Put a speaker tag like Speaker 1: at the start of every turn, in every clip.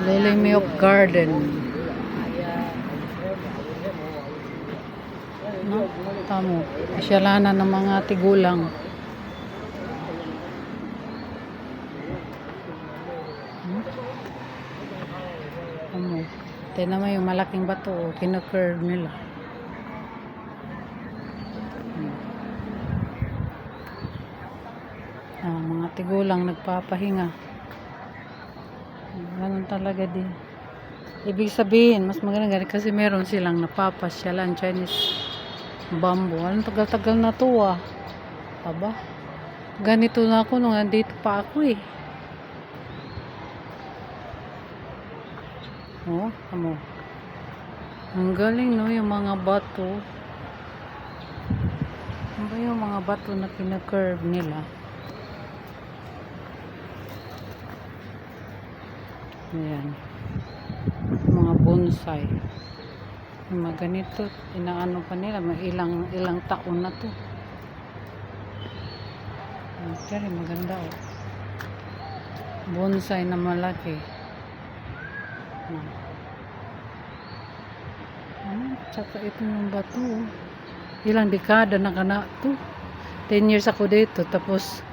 Speaker 1: Lily Milk Garden. No? Tamo. Asyalanan ng mga tigulang. Tamo. Tignan mo yung malaking bato. Kinu-curve nila. Mga tigulang nagpapahinga. Ganun talaga din. Ibig sabihin, mas maganda kasi meron silang napapasyalan Chinese bamboo. Anong tagal-tagal na to Aba, ganito na ako nung nandito pa ako Amo. Ang galing no, yung mga bato. Ano ba yung mga bato na pina-curve nila? Ayan. Mga bonsai. Yung mga ganito, inaano pa nila, may ilang taon na to. Pero maganda bonsai na malaki. Tsaka ito yung bato. Ilang dekada na kana to. 10 years ako dito, tapos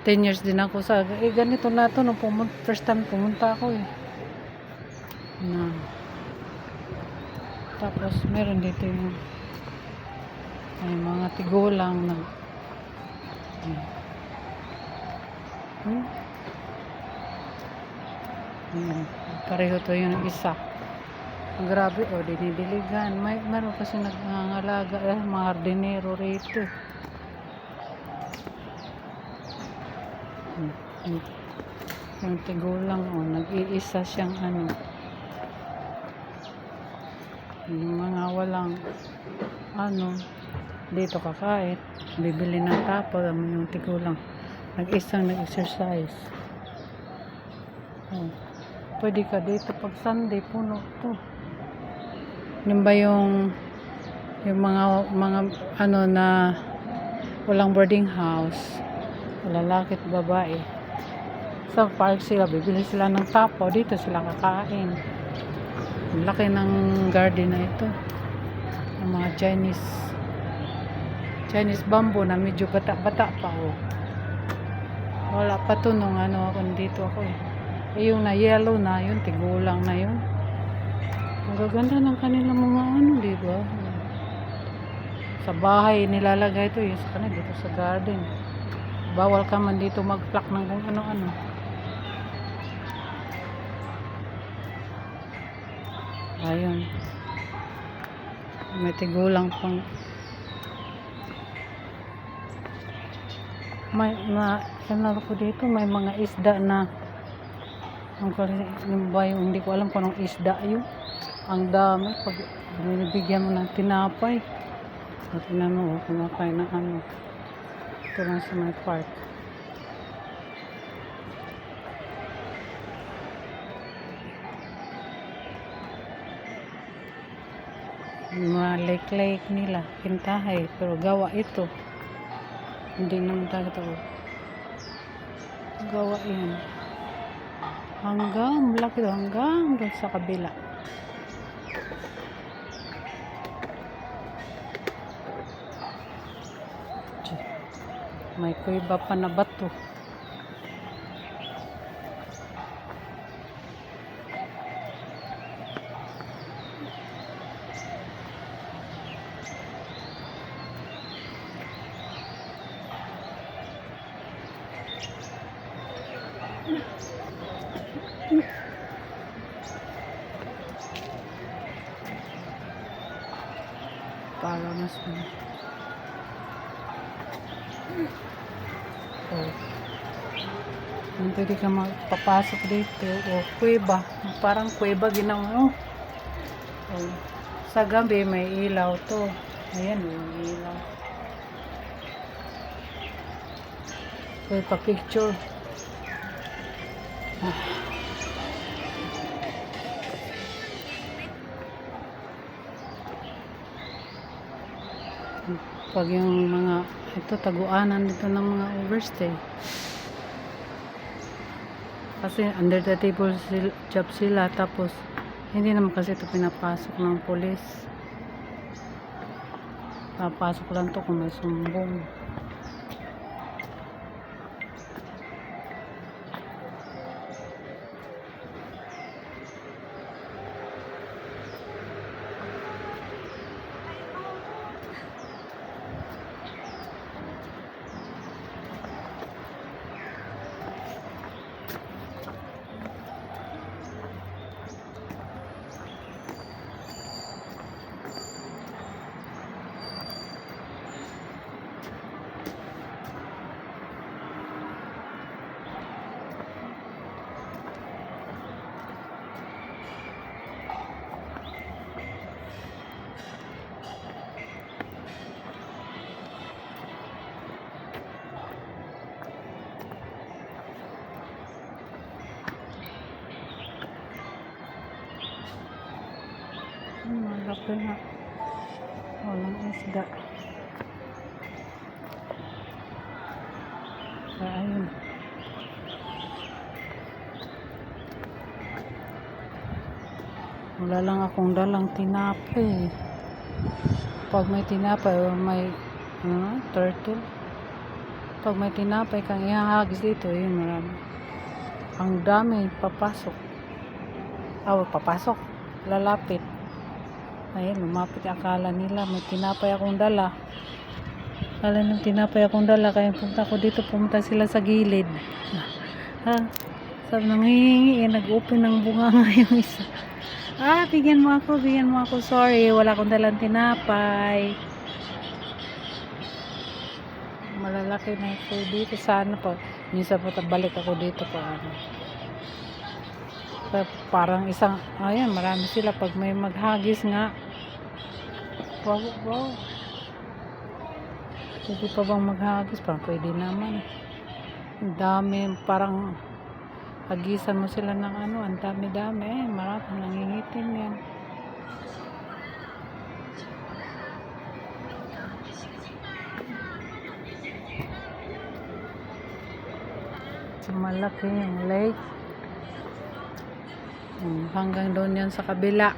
Speaker 1: 10 years din ako sa ganito na to nung first time pumunta ako tapos meron dito yung mga tigulang na pareho to yung isa. Grabe dinidiligan. Meron kasi nagangalaga mga hardinero rito. Yung tigulang nag-iisa siyang yung mga walang dito kakain, bibili ng tapo. Yung tigulang nag-isang nag-exercise. Pwede ka dito pag Sunday, puno to. Yun ba yung mga na walang boarding house, lalaki at babae, sa park sila, bibili sila ng tapo, dito sila kakain. Laki ng garden na ito, ng mga Chinese bamboo na medyo bata-bata pa wala pa to nung ako dito ako yung na yellow na yun, tigulang na yun. Ang gaganda ng kanilang mga diba? Sa bahay nilalagay ito, yung sa kanila dito sa garden. Bawal ka man dito mag-pluck ng kung ano-ano. Ayun. May tigulang pang ano ko dito, may mga isda na hindi ko alam kung anong isda yun. Ang dami pag binibigyan mo ng tinapay at kumakain na ito lang sa my park. Mga lake nila pintahay, pero gawa ito, hindi naman talaga gawa yan hanggang malaki hanggang doon sa kabila. May kuiba pa na bato. Para mas pwede ka magpapasok dito kuweba, parang kuweba ginawa sa gabi may ilaw to. Ayan yung ilaw, pwede pa picture. Pag yung mga ito taguanan dito ng mga overstay, Kasi under the table job sila, tapos hindi naman kasi ito pinapasok ng pulis. Papasok lang to kung may sumbong. Malaki nga. Walang isda. Kaya ayun. Wala lang akong dalang tinapay. Pag may tinapay o may turtle. Pag may tinapay kang ihahagis dito, yun marami. Ang dami papasok. Papasok. Lalapit. Ayun, lumapit. Akala nila may tinapay akong dala. Akala nila tinapay akong dala. Kaya punta ko dito, pumunta sila sa gilid. Sabi nang hihingi, nag-open ng bunga nga yung isa. Bigyan mo ako, bigyan mo ako. Sorry, wala akong dalang tinapay. Malalaki na ito dito. Sana pa. Minsan po balik ako dito pa. Parang isang, ayan, marami sila. Pag may maghagis nga. Wow. Pwede pa bang maghagis? Parang pwede naman. Ang dami, parang hagisan mo sila ng ang dami-dami. Marami nangingitim yan. Malaki yung lake. Hanggang doon yan sa kabila.